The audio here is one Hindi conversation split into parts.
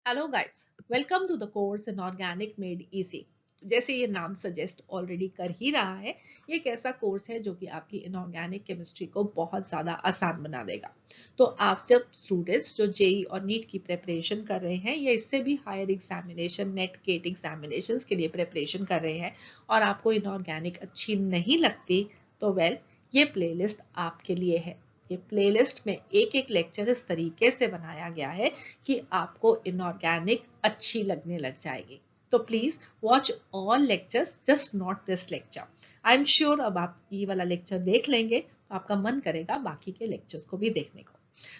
Hello guys, welcome to the course in organic made easy. जैसे ये नाम सजेस्ट ऑलरेडी कर ही रहा है, ये एक ऐसा कोर्स है जो कि आपकी इनऑर्गेनिक केमिस्ट्री को बहुत ज़्यादा आसान बना देगा। तो आप जब स्टूडेंट्स जो जेई और नीट की प्रिपरेशन कर रहे हैं या इससे भी higher examination NET GATE examinations के लिए प्रिपरेशन कर रहे हैं और आपको इनऑर्गेनिक अच्छी नहीं लगती, तो वेल ये प्लेलिस्ट आपके लिए है। ये प्लेलिस्ट में एक एक लेक्चर इस तरीके से बनाया गया है कि आपको इनऑर्गेनिक अच्छी लगने लग जाएगी। तो please watch all lectures, just not this lecture. I am sure अब आप ये वाला लेक्चर देख लेंगे तो आपका मन करेगा बाकी के लेक्चर्स को भी देखने को।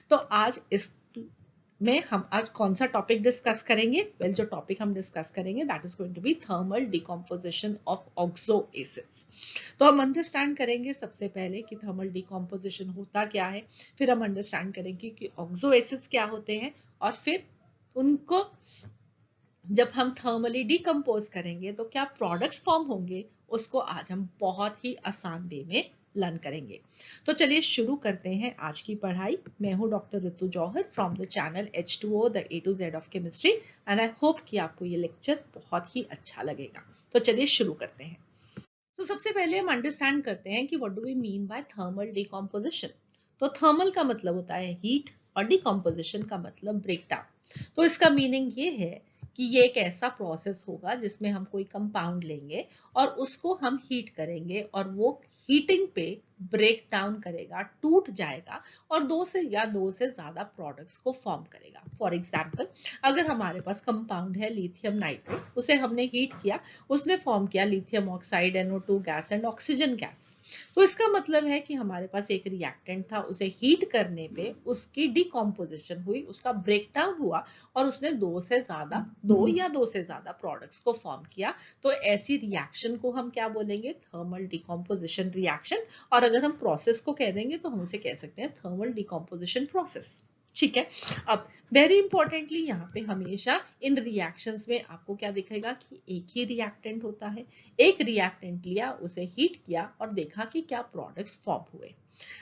तो आज इस में हम आज कौन सा टॉपिक डिस्कस करेंगे? वेल, जो टॉपिक हम डिस्कस करेंगे that is going to be thermal decomposition of oxo acids. तो हम अंडरस्टैंड करेंगे सबसे पहले कि थर्मल डिकम्पोजिशन होता क्या है, फिर हम अंडरस्टैंड करेंगे कि ऑक्सो एसिड्स क्या होते हैं, और फिर उनको जब हम थर्मली डिकम्पोज करेंगे तो क्या प्रोडक्ट्स फॉर्म होंगे, उसको आज हम बहुत ही आसान वे में लर्न करेंगे। तो चलिए शुरू करते हैं आज की पढ़ाई। मैं हूं doctor Ritu Johar from the channel H2O the A to Z of chemistry, and I hope कि आपको ये लेक्चर बहुत ही अच्छा लगेगा। तो चलिए शुरू करते हैं। तो सबसे पहले हम अंडरस्टैंड करते हैं कि what do we mean by thermal decomposition. तो थर्मल का मतलब होता है हीट और डिकम्पोजिशन का मतलब ब्रेकडाउन। तो इसका मीनिंग ये है कि ये एक ऐसा प्रोसेस होगा जिसमें हम कोई कंपाउंड लेंगे और उसको हम हीट करेंगे और वो हीटिंग पे ब्रेक डाउन करेगा, टूट जाएगा और दो से ज्यादा प्रोडक्ट्स को फॉर्म करेगा। फॉर एग्जाम्पल, अगर हमारे पास कंपाउंड है लिथियम नाइट्रेट, उसे हमने हीट किया, उसने फॉर्म किया lithium oxide NO2 gas and oxygen gas. तो इसका मतलब है कि हमारे पास एक रिएक्टेंट था, उसे हीट करने पे उसकी डिकम्पोजिशन हुई, उसका ब्रेकडाउन हुआ और उसने दो से ज्यादा प्रोडक्ट्स को फॉर्म किया। तो ऐसी रिएक्शन को हम क्या बोलेंगे? Thermal decomposition reaction. और अगर हम प्रोसेस को कह देंगे तो हम उसे कह सकते हैं थर्मल डिकम्पोजिशन प्रोसेस। ठीक है। अब वेरी इंपॉर्टेंटली यहाँ पे हमेशा इन रिएक्शंस में आपको क्या दिखेगा कि एक ही रिएक्टेंट होता है। एक रिएक्टेंट लिया, उसे हीट किया और देखा कि क्या प्रोडक्ट्स फॉर्म हुए।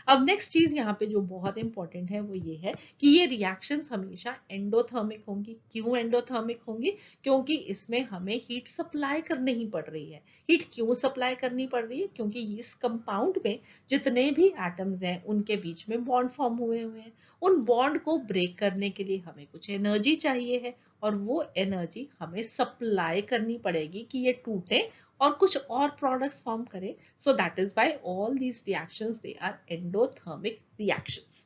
अब नेक्स्ट चीज यहाँ पे जो बहुत इंपॉर्टेंट है वो ये है कि ये रिएक्शंस हमेशा एंडोथर्मिक होंगी। क्यों एंडोथर्मिक होंगी? क्योंकि इसमें हमें हीट सप्लाई करनी ही पड़ रही है। हीट क्यों सप्लाई करनी पड़ रही है? क्योंकि इस कंपाउंड में जितने भी एटम्स हैं उनके बीच में बॉन्ड फॉर्म हुए हुए हैं। उन बॉन्ड को ब्रेक करने के लिए हमें कुछ एनर्जी चाहिए है और वो एनर्जी हमें सप्लाई करनी पड़ेगी कि ये टूटे और कुछ और प्रोडक्ट्स फॉर्म करे। So that is why all these reactions, they are endothermic reactions.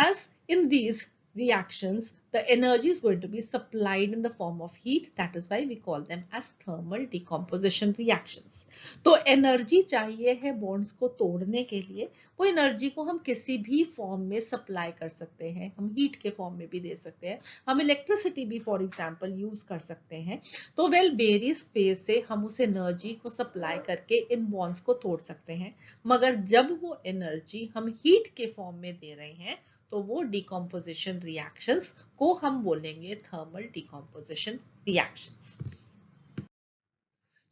As in these reactions, the energy is going to be supplied in the form of heat. That is why we call them as thermal decomposition reactions. तो एनर्जी चाहिए है बॉन्ड्स को तोड़ने के लिए। वो एनर्जी को हम किसी भी फॉर्म में सप्लाई कर सकते हैं। हम हीट के फॉर्म में भी दे सकते हैं, हम इलेक्ट्रिसिटी भी फॉर एग्जांपल यूज कर सकते हैं। तो वेल, वेरियस फेज से हम उस एनर्जी को सप्लाई करके इन बॉन्ड्स को तोड़ सकते हैं। मगर जब वो एनर्जी हम हीट के फॉर्म में दे रहे हैं तो वो डिकम्पोजिशन रिएक्शंस को हम बोलेंगे thermal decomposition reactions.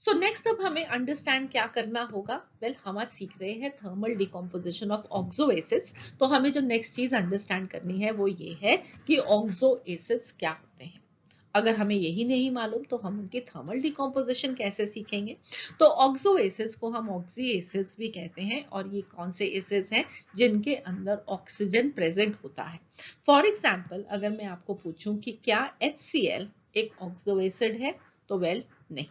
So next अब हमें अंडरस्टैंड क्या करना होगा? वेल, हम आज सीख रहे हैं thermal decomposition of oxo acids. तो हमें जो नेक्स्ट चीज अंडरस्टैंड करनी है वो ये है कि ऑक्सो एसिड्स क्या होते हैं। अगर हमें यही नहीं मालूम तो हम उनकी थर्मल डिकम्पोजिशन कैसे सीखेंगे? तो ऑक्सो एसिड्स को हम ऑक्सी एसिड्स भी कहते हैं और ये कौन से एसिड्स हैं? जिनके अंदर ऑक्सीजन प्रेजेंट होता है। फॉर एग्जाम्पल, अगर मैं आपको पूछूं कि क्या HCl एक ऑक्सो एसिड है, तो वेल, नहीं।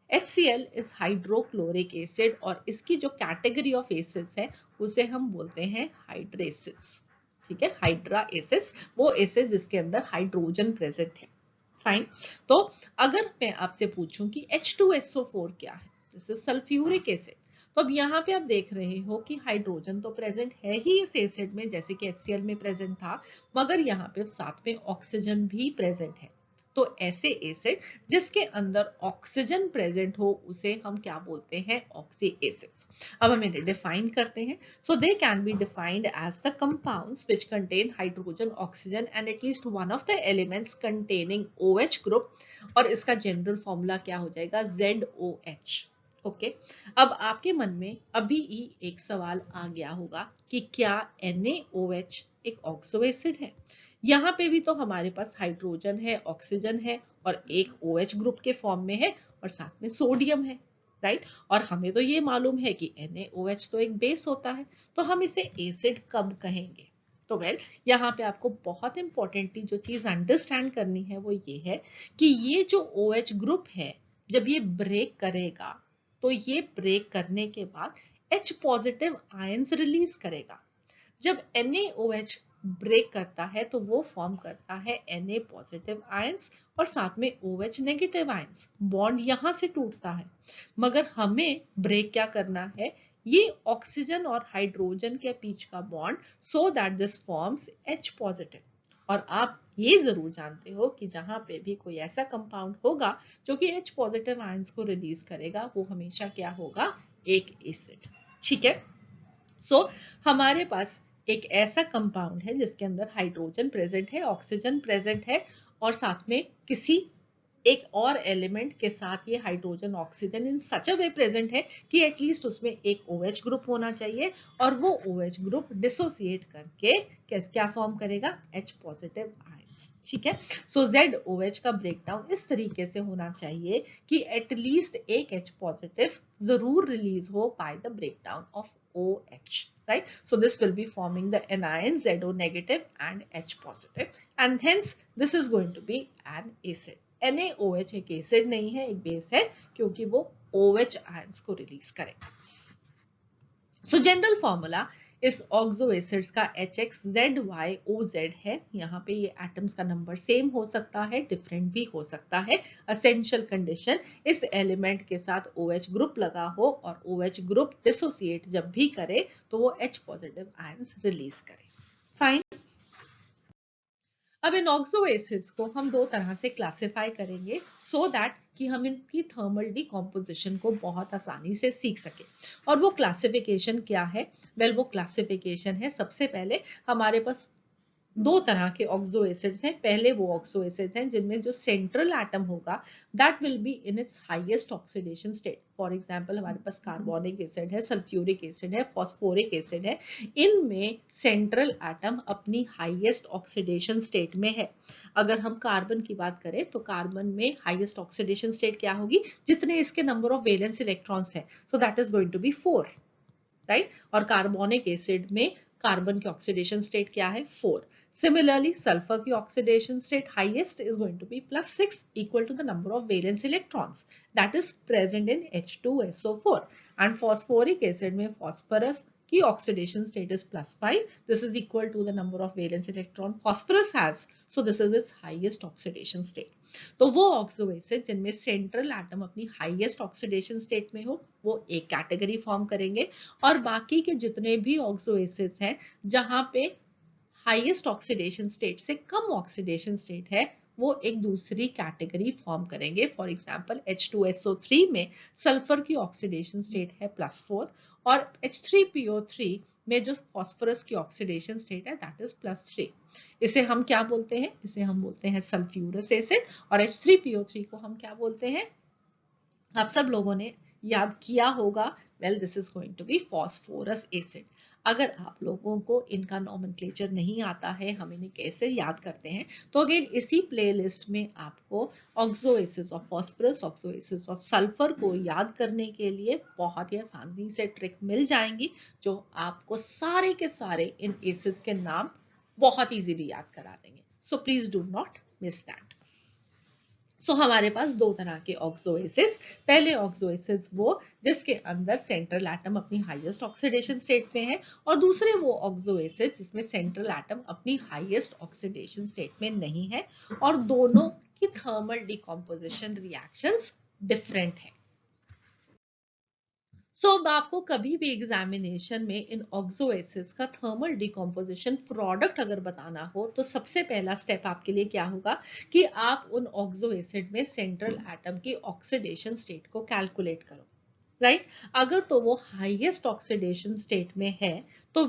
HCl इज हाइड्रोक्लोरिक एसिड और इसकी जो कैटेगरी ऑफ एसिड्स है उसे हम बोलते हैं हाइड्रेसिड्स। ठीक है, हाइड्रा एसिड्स वो एसिड जिसके अंदर हाइड्रोजन प्रेजेंट है। फाइन। तो अगर मैं आपसे पूछूं कि H2SO4 क्या है, दिस इज सल्फ्यूरिक एसिड। तो अब यहाँ पे आप देख रहे हो कि हाइड्रोजन तो प्रेजेंट है ही इस एसिड में, जैसे कि HCl में प्रेजेंट था, मगर यहाँ पे साथ में ऑक्सीजन भी प्रेजेंट है। तो ऐसे एसिड जिसके अंदर ऑक्सीजन प्रेजेंट हो उसे हम क्या बोलते हैं? Oxy acids. अब हम इन्हें डिफाइन करते हैं। So they can be defined as the compounds which contain hydrogen, oxygen and at least one of the elements containing OH group, और इसका जनरल फॉर्मूला क्या हो जाएगा? ZOH। ओके। अब आपके मन में अभी ही एक सवाल आ गया होगा कि क्या NaOH एक ऑक्सो एसिड है? यहाँ पे भी तो हमारे पास हाइड्रोजन है, ऑक्सीजन है और एक OH ग्रुप के फॉर्म में है और साथ में सोडियम है, राइट। और हमें तो ये मालूम है कि NaOH तो एक बेस होता है, तो हम इसे एसिड कब कहेंगे? तो यहाँ पे आपको बहुत इंपॉर्टेंटली जो चीज अंडरस्टैंड करनी है वो ये है कि ये जो OH ग्रुप है जब ये ब्रेक करेगा तो ये ब्रेक करने के बाद H पॉजिटिव आयंस रिलीज करेगा। जब NaOH ब्रेक करता है तो वो फॉर्म करता है Na पॉजिटिव आयंस और साथ में OH नेगेटिव आयंस, बॉन्ड यहां से टूटता है। मगर हमें ब्रेक क्या करना है, ये ऑक्सीजन और हाइड्रोजन के बीच का bond, so that this forms H positive. और आप ये जरूर जानते हो कि जहां पे भी कोई ऐसा कंपाउंड होगा जो कि H पॉजिटिव आयंस को रिलीज करेगा वो हमेशा क्या होगा, एक एसिड। ठीक है। सो हमारे पास एक ऐसा कंपाउंड है जिसके अंदर हाइड्रोजन प्रेजेंट है, ऑक्सीजन प्रेजेंट है और साथ में किसी एक और एलिमेंट के साथ ये hydrogen oxygen in such a way present है कि एटलीस्ट उसमें एक OH ग्रुप होना चाहिए और वो OH ग्रुप डिसोसिएट करके क्या फॉर्म करेगा, H पॉजिटिव आयंस। ठीक है। सो ZOH का ब्रेकडाउन इस तरीके से होना चाहिए कि एटलीस्ट एक H पॉजिटिव जरूर रिलीज हो by the breakdown of OH, right? So this will be forming the anion ZO negative and H positive, and hence this is going to be an acid. NaOH एक एसिड नहीं है, एक बेस है, क्योंकि वो OH आयंस को रिलीज करेगा। सो जनरल फॉर्मूला इस ऑक्सो एसिड्स का HXZYOZ है। यहाँ पे ये एटम्स का नंबर सेम हो सकता है, डिफरेंट भी हो सकता है। असेंशियल कंडीशन इस एलिमेंट के साथ OH ग्रुप लगा हो और OH ग्रुप डिसोसिएट जब भी करे तो वो H पॉजिटिव आयंस रिलीज करे। फाइन। अब इन ऑक्सो एसिड्स को हम दो तरह से क्लासिफाई करेंगे सो दैट कि हम इनकी थर्मल डिकम्पोजिशन को बहुत आसानी से सीख सके। और वो क्लासिफिकेशन क्या है? वो क्लासिफिकेशन है, सबसे पहले हमारे पास दो तरह के ऑक्सो एसिड्स हैं। पहले वो ऑक्सो एसिड्स हैं जिनमें जो सेंट्रल एटम होगा that will be in its highest oxidation state. For example हमारे पास कार्बोनिक एसिड है, सल्फ्यूरिक एसिड है, फॉस्फोरिक एसिड है। इनमें सेंट्रल एटम अपनी हाईएस्ट ऑक्सीडेशन स्टेट में है। अगर हम कार्बन की बात करें तो कार्बन में हाईएस्ट ऑक्सीडेशन स्टेट क्या होगी, जितने इसके नंबर ऑफ वैलेंस इलेक्ट्रॉन्स है, so that is going to be 4, right. और कार्बोनिक एसिड में कार्बन की ऑक्सीडेशन स्टेट क्या है, 4। Similarly, sulfur की oxidation state highest is going to be +6, equal to the number of valence electrons that is present in H2SO4. And phosphoric acid में phosphorus की oxidation state is +5. This is equal to the number of valence electron phosphorus has. So this is its highest oxidation state. तो वो ऑक्सो एसिड जिनमें सेंट्रल एटम अपनी हाईएस्ट ऑक्सीडेशन स्टेट में हो वो एक कैटेगरी फॉर्म करेंगे, और बाकी के जितने भी ऑक्सो एसिड्स हैं जहां पे हाईएस्ट ऑक्सीडेशन स्टेट से कम ऑक्सीडेशन स्टेट है वो एक दूसरी कैटेगरी फॉर्म करेंगे। फॉर एग्जांपल H2SO3 में सल्फर की ऑक्सीडेशन स्टेट है +4 और H3PO3 में जो फॉस्फोरस की ऑक्सीडेशन स्टेट है दैट इज +3। इसे हम क्या बोलते हैं, इसे हम बोलते हैं सल्फ्यूरस एसिड। और H3PO3 को हम क्या बोलते हैं, आप सब लोगों ने याद किया होगा, this is going to be phosphorous acid. अगर आप लोगों को इनका नॉमेनक्लेचर नहीं आता है, हम इन्हें कैसे याद करते हैं, तो अगेन इसी प्लेलिस्ट में आपको oxo acids of phosphorus, oxo acids of sulphur को याद करने के लिए बहुत ही आसानी से ट्रिक मिल जाएंगी जो आपको सारे के सारे इन एसिड्स के नाम बहुत इजीली याद करा देंगे। So please do not miss that. So हमारे पास दो तरह के ऑक्सो एसिड्स। पहले ऑक्सो एसिड्स वो जिसके अंदर सेंट्रल एटम अपनी हाईएस्ट ऑक्सीडेशन स्टेट में है, और दूसरे वो ऑक्सो एसिड्स जिसमें सेंट्रल एटम अपनी हाईएस्ट ऑक्सीडेशन स्टेट में नहीं है और दोनों की थर्मल डिकम्पोजिशन रिएक्शंस डिफरेंट है। सो अब आपको कभी भी एग्जामिनेशन में इन ऑक्सो एसिड्स का थर्मल डिकम्पोजिशन प्रोडक्ट अगर बताना हो तो सबसे पहला स्टेप आपके लिए क्या होगा कि आप उन ऑक्सो एसिड में सेंट्रल एटम की ऑक्सीडेशन स्टेट को कैलकुलेट करो, राइट। अगर तो वो हाईएस्ट ऑक्सीडेशन स्टेट में है तो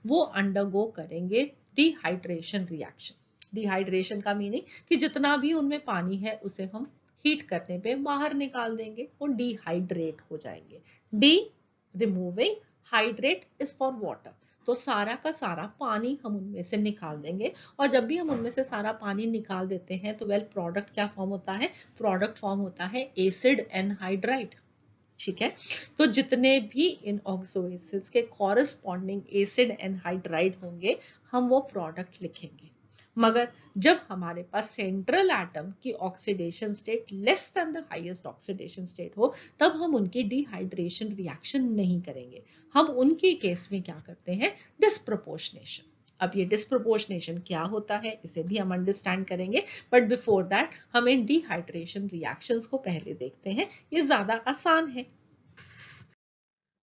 वो अंडरगो करेंगे डिहाइड्रेशन रिएक्शन। डिहाइड्रेशन का मीनिंग कि जितना भी उनमें पानी है उसे हम हीट करने पे बाहर निकाल देंगे, वो डिहाइड्रेट हो जाएंगे। D removing, hydrate is for water. तो सारा का सारा पानी हम उनमें से निकाल देंगे, और जब भी हम उनमें से सारा पानी निकाल देते हैं तो वेल प्रोडक्ट क्या फॉर्म होता है, प्रोडक्ट फॉर्म होता है एसिड एनहाइड्राइड। ठीक है, तो जितने भी इन ऑक्सो एसिड्स के कॉरेस्पॉन्डिंग एसिड एनहाइड्राइड होंगे हम वो प्रोडक्ट लिखेंगे। मगर जब हमारे पास सेंट्रल एटम की oxidation state less than the highest oxidation state हो, तब हम उनकी डिहाइड्रेशन रिएक्शन नहीं करेंगे। हम उनके केस में क्या करते हैं, डिस्प्रपोर्शनेशन। अब ये डिस्प्रपोर्शनेशन क्या होता है इसे भी हम अंडरस्टैंड करेंगे, बट बिफोर दैट हम इन डिहाइड्रेशन रिएक्शंस को पहले देखते हैं, ये ज्यादा आसान है।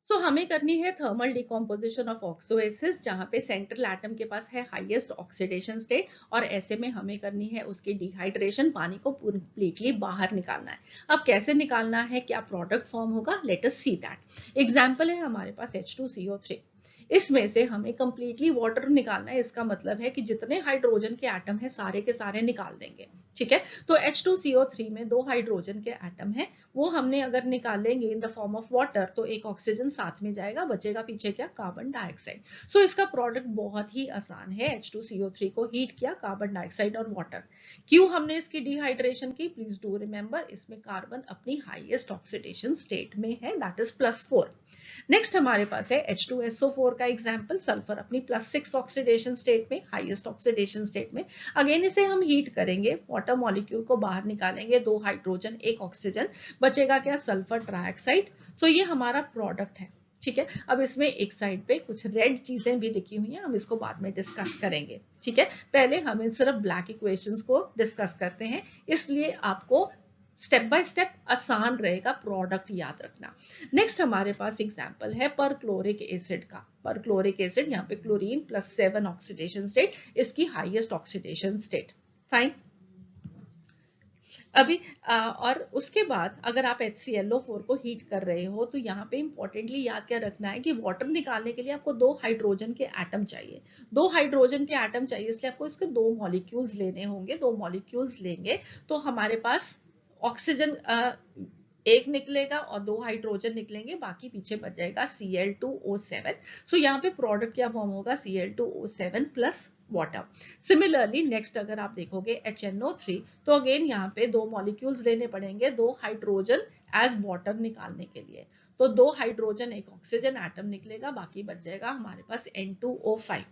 सो हमें करनी है thermal decomposition of oxo acids, जहां पे सेंट्रल एटम के पास है हाईएस्ट ऑक्सीडेशन स्टेट, और ऐसे में हमें करनी है उसकी डिहाइड्रेशन, पानी को कंप्लीटली बाहर निकालना है। अब कैसे निकालना है, क्या प्रोडक्ट फॉर्म होगा, late us see that. Example है हमारे पास H2CO3, इसमें से हमें कंप्लीटली वाटर निकालना है। इसका मतलब है कि जितने हाइड्रोजन के एटम है सारे के सारे निकाल देंगे। ठीक है, तो H2CO3 में 2 हाइड्रोजन के एटम है, वो हमने अगर निकालेंगे in the form of water तो एक ऑक्सीजन साथ में जाएगा, बचेगा पीछे क्या, कार्बन डाइऑक्साइड। सो इसका प्रोडक्ट बहुत ही आसान है, H2CO3 को हीट किया, कार्बन डाइऑक्साइड और वाटर। क्यों हमने इसकी डिहाइड्रेशन की, प्लीज डू रिमेंबर, इसमें कार्बन अपनी हाईएस्ट ऑक्सीडेशन स्टेट में है, दैट इज +4। नेक्स्ट हमारे पास है H2SO4 का एग्जांपल, सल्फर अपनी +6 ऑक्सीडेशन स्टेट में, हाईएस्ट ऑक्सीडेशन स्टेट में। अगेन इसे हम हीट करेंगे, वाटर मॉलिक्यूल को बाहर निकालेंगे, 2 हाइड्रोजन 1 ऑक्सीजन, बचेगा क्या, सल्फर ट्राइऑक्साइड। सो ये हमारा प्रोडक्ट है। ठीक है, अब इसमें एक साइड पे कुछ रेड चीजें भी लिखी हुई हैं, हम इसको बाद में डिस्कस करेंगे। ठीक है, पहले हम सिर्फ ब्लैक इक्वेशंस को डिस्कस करते हैं, इसलिए आपको स्टेप बाय स्टेप आसान रहेगा प्रोडक्ट याद रखना। नेक्स्ट हमारे पास एग्जांपल है परक्लोरिक एसिड का। परक्लोरिक एसिड, यहाँ पे क्लोरीन +7 ऑक्सीडेशन स्टेट, इसकी हाईएस्ट ऑक्सीडेशन स्टेट। फाइन। अभी और उसके बाद अगर आप HClO4 को हीट कर रहे हो तो यहाँ पे इंपॉर्टेंटली याद क्या रखना है कि वाटर निकालने के लिए आपको 2 हाइड्रोजन के एटम चाहिए। 2 हाइड्रोजन के एटम चाहिए, इसलिए आपको इसके 2 मॉलिक्यूल्स लेने होंगे। 2 मॉलिक्यूल्स लेंगे तो हमारे पास ऑक्सीजन एक निकलेगा और 2 हाइड्रोजन निकलेंगे, बाकी पीछे बच जाएगा Cl2O7। सो यहाँ पे प्रोडक्ट क्या फॉर्म होगा, Cl2O7 plus water. Similarly next अगर आप देखोगे HNO3, तो अगेन यहाँ पे 2 मॉलिक्यूल्स लेने पड़ेंगे, 2 हाइड्रोजन एज वाटर निकालने के लिए। तो 2 हाइड्रोजन 1 ऑक्सीजन एटम निकलेगा, बाकी बच जाएगा हमारे पास N2O5।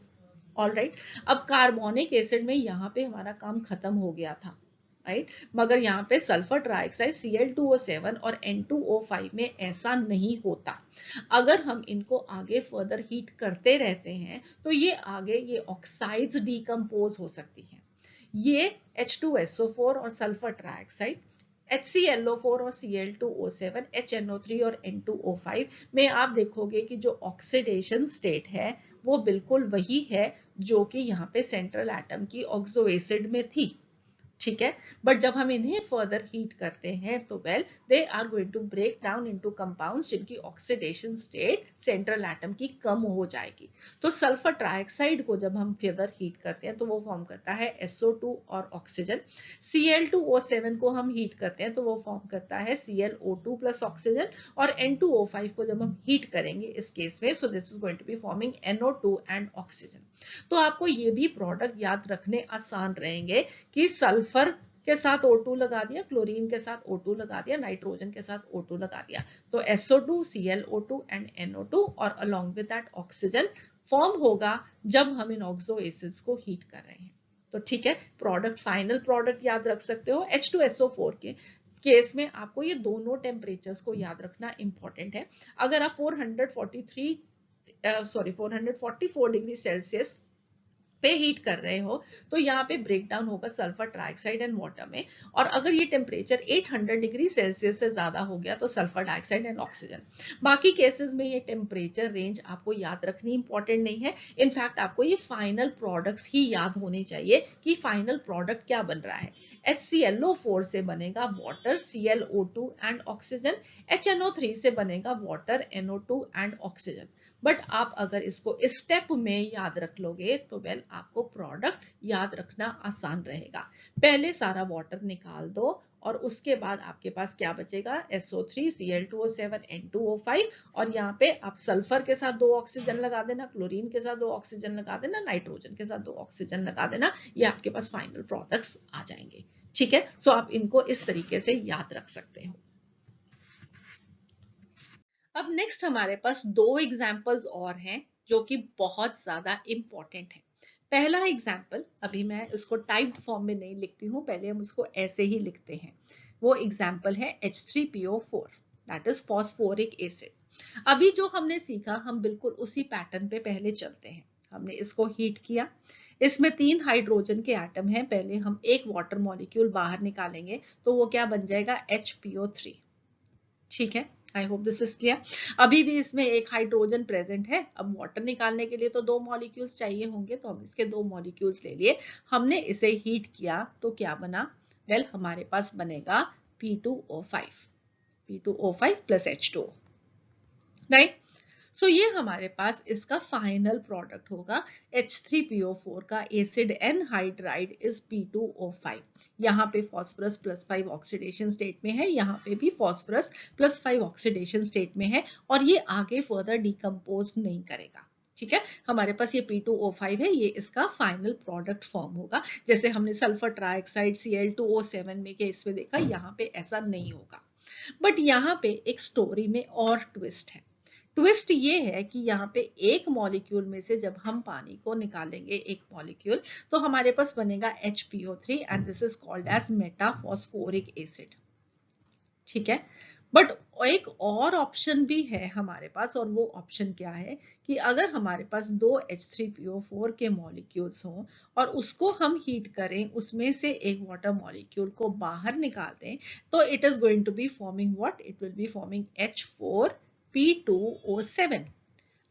ऑलराइट, अब कार्बोनिक एसिड में यहाँ पे हमारा काम खत्म हो गया था, राइट, मगर यहाँ पे सल्फर ट्राइऑक्साइड Cl2O7 और N2O5 में ऐसा नहीं होता। अगर हम इनको आगे फर्दर हीट करते रहते हैं तो ये आगे ये ऑक्साइड्स डीकंपोज हो सकती हैं। ये H2SO4 और सल्फर ट्राइऑक्साइड, HClO4 और Cl2O7, HNO3 और N2O5 में आप देखोगे कि जो ऑक्सीडेशन स्टेट है वो बिल्कुल वही है जो कि यहाँ पे सेंट्रल एटम की ऑक्सो एसिड में थी। ठीक है, बट जब हम इन्हें फर्दर हीट करते हैं तो well they are going to break down into compounds जिनकी ऑक्सीडेशन स्टेट सेंट्रल एटम की कम हो जाएगी। तो सल्फर ट्राइऑक्साइड को जब हम फर्दर हीट करते हैं तो वो फॉर्म करता है SO2 और ऑक्सीजन। Cl2O7 को हम हीट करते हैं तो वो फॉर्म करता है ClO2 प्लस ऑक्सीजन, और N2O5 को जब हम हीट करेंगे इस केस में, so this is going to be forming NO2 and oxygen. तो आपको ये भी प्रोडक्ट याद रखने आसान रहेंगे कि सल्फर के साथ O2 लगा दिया, क्लोरीन के साथ O2 लगा दिया, नाइट्रोजन के साथ O2 लगा दिया, तो SO2 ClO2 एंड NO2 और along with that oxygen form होगा जब हम इन ऑक्सो एसिड्स को हीट कर रहे हैं। तो ठीक है, प्रोडक्ट, फाइनल प्रोडक्ट याद रख सकते हो। H2SO4 के केस में आपको ये दोनों टेम्परेचर्स को याद रखना इंपॉर्टेंट है। अगर आप 444 डिग्री सेल्सियस पे हीट कर रहे हो तो यहाँ पे ब्रेक डाउन होगा सल्फर ट्राइऑक्साइड एंड वाटर में, और अगर ये टेम्परेचर 800 डिग्री सेल्सियस से ज्यादा हो गया तो सल्फर डाइऑक्साइड एंड ऑक्सीजन। बाकी केसेस में ये टेम्परेचर रेंज आपको याद रखनी इंपॉर्टेंट नहीं है। इनफैक्ट आपको ये फाइनल प्रोडक्ट्स ही याद होने चाहिए कि फाइनल प्रोडक्ट क्या बन रहा है। HClO4 से बनेगा water ClO2 and oxygen, HNO3 से बनेगा water NO2 and oxygen. But आप अगर इसको स्टेप में याद रख लोगे तो वेल आपको प्रोडक्ट याद रखना आसान रहेगा। पहले सारा वाटर निकाल दो और उसके बाद आपके पास क्या बचेगा, SO3 Cl2O7 N2O5, और यहाँ पे आप सल्फर के साथ 2 ऑक्सीजन लगा देना, क्लोरीन के साथ 2 ऑक्सीजन लगा देना, नाइट्रोजन के साथ 2 ऑक्सीजन लगा देना, ये आपके पास फाइनल प्रोडक्ट्स आ जाएंगे। ठीक है, सो आप इनको इस तरीके से याद रख सकते हो। अब नेक्स्ट हमारे पास 2 एग्जाम्पल्स और हैं जो कि बहुत ज्यादा इंपॉर्टेंट है। पहला एग्जाम्पल, अभी मैं इसको टाइप्ड फॉर्म में नहीं लिखती हूँ, पहले हम उसको ऐसे ही लिखते हैं। वो एग्जाम्पल है H3PO4, that is phosphoric acid. अभी जो हमने सीखा हम बिल्कुल उसी पैटर्न पे पहले चलते हैं। हमने इसको हीट किया, इसमें 3 हाइड्रोजन के एटम हैं, पहले हम एक वाटर मॉलिक्यूल बाहर निकालेंगे तो वो क्या बन जाएगा, HPO3। ठीक है, I hope this is clear. अभी भी इसमें एक हाइड्रोजन प्रेजेंट है, अब वाटर निकालने के लिए तो 2 मॉलिक्यूल्स चाहिए होंगे, तो हम इसके 2 मॉलिक्यूल्स ले लिए, हमने इसे हीट किया तो क्या बना, वेल हमारे पास बनेगा P2O5, P2O5 plus H2O, right. सो ये हमारे पास इसका फाइनल प्रोडक्ट होगा, H3PO4 का एसिड एनहाइड्राइड इज P2O5। यहाँ पे फॉस्फोरस +5 ऑक्सीडेशन स्टेट में है, यहाँ पे भी फॉस्फोरस +5 ऑक्सीडेशन स्टेट में है, और ये आगे फर्दर डिकम्पोज नहीं करेगा। ठीक है, हमारे पास ये P2O5 है, ये इसका फाइनल प्रोडक्ट फॉर्म होगा। जैसे हमने सल्फर ट्राइऑक्साइड Cl2O7 में केस में देखा, यहाँ पे ऐसा नहीं होगा। बट यहाँ पे एक स्टोरी में और ट्विस्ट है। ट्विस्ट ये है कि यहाँ पे एक मॉलिक्यूल में से जब हम पानी को निकालेंगे, एक मॉलिक्यूल, तो हमारे पास बनेगा HPO3 and this is called as metaphosphoric acid. ठीक है, बट एक और ऑप्शन भी है हमारे पास, और वो ऑप्शन क्या है कि अगर हमारे पास 2 H3PO4 के मॉलिक्यूल्स हों और उसको हम हीट करें, उसमें से एक वाटर मॉलिक्यूल को बाहर निकाल दें, तो it is going to be forming what, it will be forming H4P2O7।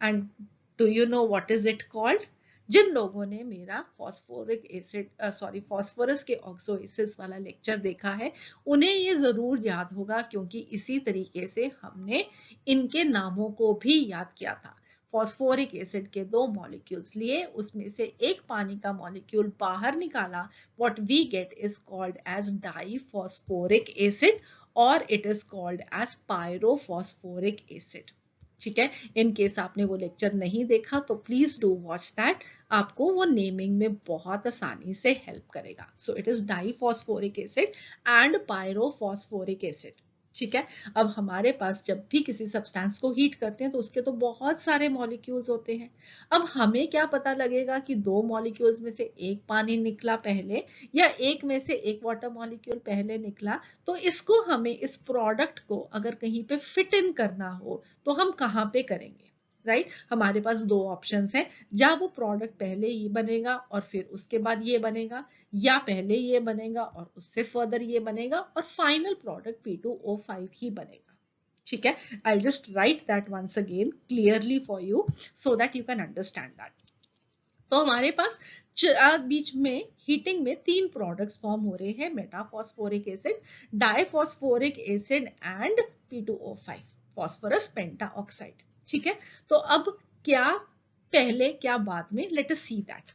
And do you know what is it called? जिन लोगों ने मेरा फॉस्फोरिक एसिड फॉस्फोरस के ऑक्सो एसिड्स वाला लेक्चर देखा है, उन्हें ये जरूर याद होगा, क्योंकि इसी तरीके से हमने इनके नामों को भी याद किया था। फॉस्फोरिक एसिड के 2 मॉलिक्यूल्स लिए, उसमें से एक पानी का मॉलिक्यूल बाहर निकाला, what we get is called as diphosphoric acid, और it is called as pyrophosphoric acid. ठीक है, इन केस आपने वो लेक्चर नहीं देखा तो प्लीज डू वॉच दैट, आपको वो नेमिंग में बहुत आसानी से हेल्प करेगा। So it is diphosphoric acid and pyrophosphoric acid. ठीक है, अब हमारे पास जब भी किसी सब्सटेंस को हीट करते हैं तो उसके तो बहुत सारे मॉलिक्यूल्स होते हैं। अब हमें क्या पता लगेगा कि 2 मॉलिक्यूल्स में से एक पानी निकला पहले, या एक में से एक वाटर मॉलिक्यूल पहले निकला? तो इसको हमें, इस प्रोडक्ट को अगर कहीं पे फिट इन करना हो तो हम कहाँ पे करेंगे, राइट? हमारे पास 2 ऑप्शंस हैं, या वो प्रोडक्ट पहले ये बनेगा और फिर उसके बाद ये बनेगा, या पहले ये बनेगा और उससे फर्दर ये बनेगा, और फाइनल प्रोडक्ट P2O5 ही बनेगा। ठीक है, I'll just write that once again clearly for you so that you can understand that. तो हमारे पास बीच में हीटिंग में 3 प्रोडक्ट्स फॉर्म हो रहे हैं, metaphosphoric acid, diphosphoric acid and P2O5, phosphorus pentaoxide. ठीक है, तो अब क्या पहले क्या बाद में, late us see that.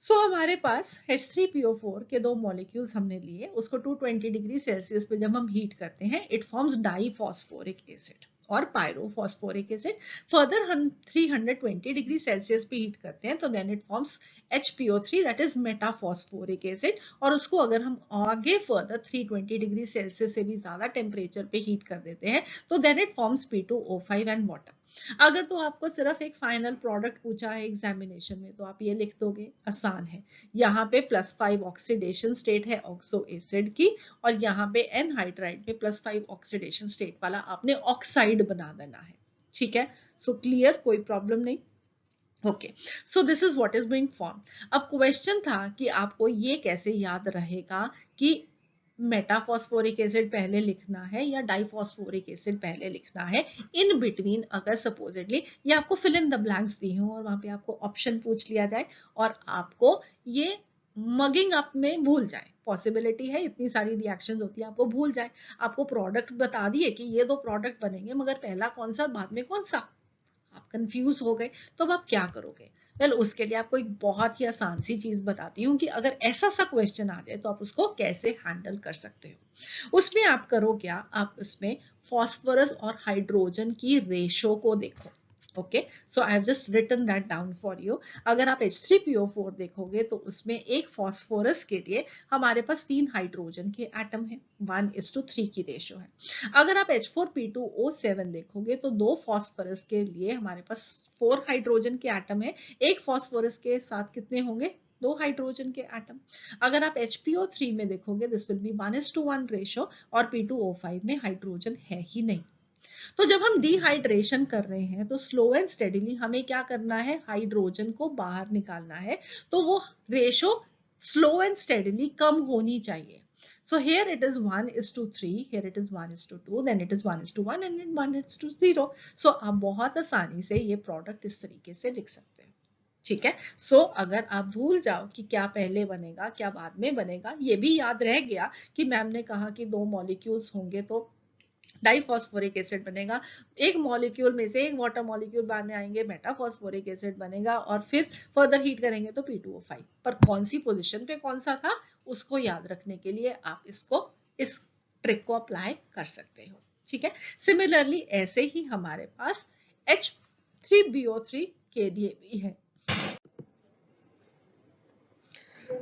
So हमारे पास H3PO4 के 2 मॉलिक्यूल्स हमने लिए, उसको 220 डिग्री सेल्सियस पे जब हम हीट करते हैं, इट फॉर्म्स डाइफॉस्फोरिक एसिड और पायरोफॉस्फोरिक एसिड। फर्दर हम 320 डिग्री सेल्सियस पे हीट करते हैं तो then it forms HPO3 that is metaphosphoric acid, और उसको अगर हम आगे फर्दर 320 डिग्री सेल्सियस से भी ज्यादा टेम्परेचर पे हीट कर देते हैं तो then it forms P2O5 and water. अगर तो आपको सिर्फ एक फाइनल प्रोडक्ट पूछा है एग्जामिनेशन में तो आप ये लिख दोगे, आसान है। यहाँ पे +5 ऑक्सीडेशन स्टेट है ऑक्सो एसिड की, और यहाँ पे एनहाइड्राइड में +5 ऑक्सीडेशन स्टेट वाला आपने ऑक्साइड बना देना है। ठीक है, सो क्लियर, कोई प्रॉब्लम नहीं। Okay, so this is what is being form. अब क्वेश्चन था कि आपको ये कैसे याद रहेगा कि मेटाफॉस्फोरिक एसिड पहले लिखना है या डाइफॉस्फोरिक एसिड पहले लिखना है, इन बिटवीन अगर सपोजिटली ये आपको फिल इन द ब्लैंक्स दी हो और वहां पे आपको ऑप्शन पूछ लिया जाए और आपको ये मगिंग अप में भूल जाए, पॉसिबिलिटी है, इतनी सारी रिएक्शंस होती है, आपको भूल जाए, आपको प्रोडक्ट बता दिए कि ये 2 प्रोडक्ट बनेंगे मगर पहला कौन सा बाद में कौन सा, आप कंफ्यूज हो गए, तो अब आप क्या करोगे? वेल उसके लिए आपको एक बहुत ही आसान सी चीज बताती हूँ कि अगर ऐसा सा क्वेश्चन आ जाए तो आप उसको कैसे हैंडल कर सकते हो। उसमें आप करो क्या, आप उसमें फॉस्फोरस और हाइड्रोजन की रेशो को देखो। Okay, so I have just written that down for you. अगर आप H3PO4 देखोगे तो उसमें एक फॉस्फोरस के लिए हमारे पास 3 हाइड्रोजन के एटम है, 1:3 की रेशो है। अगर आप H4P2O7 देखोगे तो 2 फॉस्फोरस के लिए हमारे पास 4 हाइड्रोजन के एटम है, एक फॉस्फोरस के साथ कितने होंगे, 2 हाइड्रोजन के एटम। अगर आप HPO3 में देखोगे दिस विल बी 1:1 रेशो और P2O5 में हाइड्रोजन है ही नहीं। तो जब हम डिहाइड्रेशन कर रहे हैं तो स्लो एंड स्टेडिली हमें क्या करना है, हाइड्रोजन को बाहर निकालना है, तो वो रेशो स्लो एंड स्टेडिली कम होनी चाहिए। So here it is 1:3, here it is 1:2, then it is 1:1 and then 1:0. So आप बहुत आसानी से ये प्रोडक्ट इस तरीके से लिख सकते हैं। ठीक है, सो अगर आप भूल जाओ कि क्या पहले बनेगा क्या बाद में बनेगा, ये भी याद रह गया कि मैम ने कहा कि 2 मॉलिक्यूल्स होंगे तो डाइफॉस्फोरिक एसिड बनेगा, एक मॉलिक्यूल में से एक वाटर मॉलिक्यूल बाहर आएंगे, मेटाफॉस्फोरिक एसिड बनेगा और फिर फर्दर हीट करेंगे तो P2O5। पर कौन सी पोजीशन पे कौन सा था उसको याद रखने के लिए आप इस ट्रिक को अप्लाई कर सकते हो। ठीक है, सिमिलरली ऐसे ही हमारे पास H3BO3 के लिए भी है।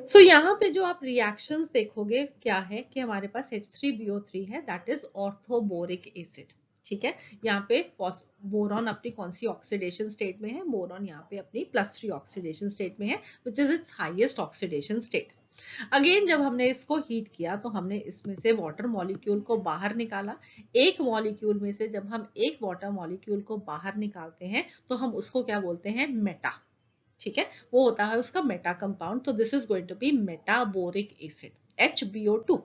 सो यहाँ पे जो आप रिएक्शंस देखोगे क्या है कि हमारे पास H3BO3 है, दैट इज ऑर्थोबोरिक एसिड। ठीक है, यहाँ पे बोरॉन अपनी कौन सी ऑक्सीडेशन स्टेट में है, बोरॉन यहाँ पे अपनी +3 ऑक्सीडेशन स्टेट में है, which is it's highest oxidation state. Again जब हमने इसको हीट किया तो हमने इसमें से वाटर मॉलिक्यूल को बाहर निकाला। एक मॉलिक्यूल में से जब हम एक वाटर मॉलिक्यूल को बाहर निकालते हैं तो हम उसको क्या बोलते हैं, मेटा। ठीक है, वो होता है उसका मेटा कंपाउंड। तो this is going to be metaboric acid HBO2।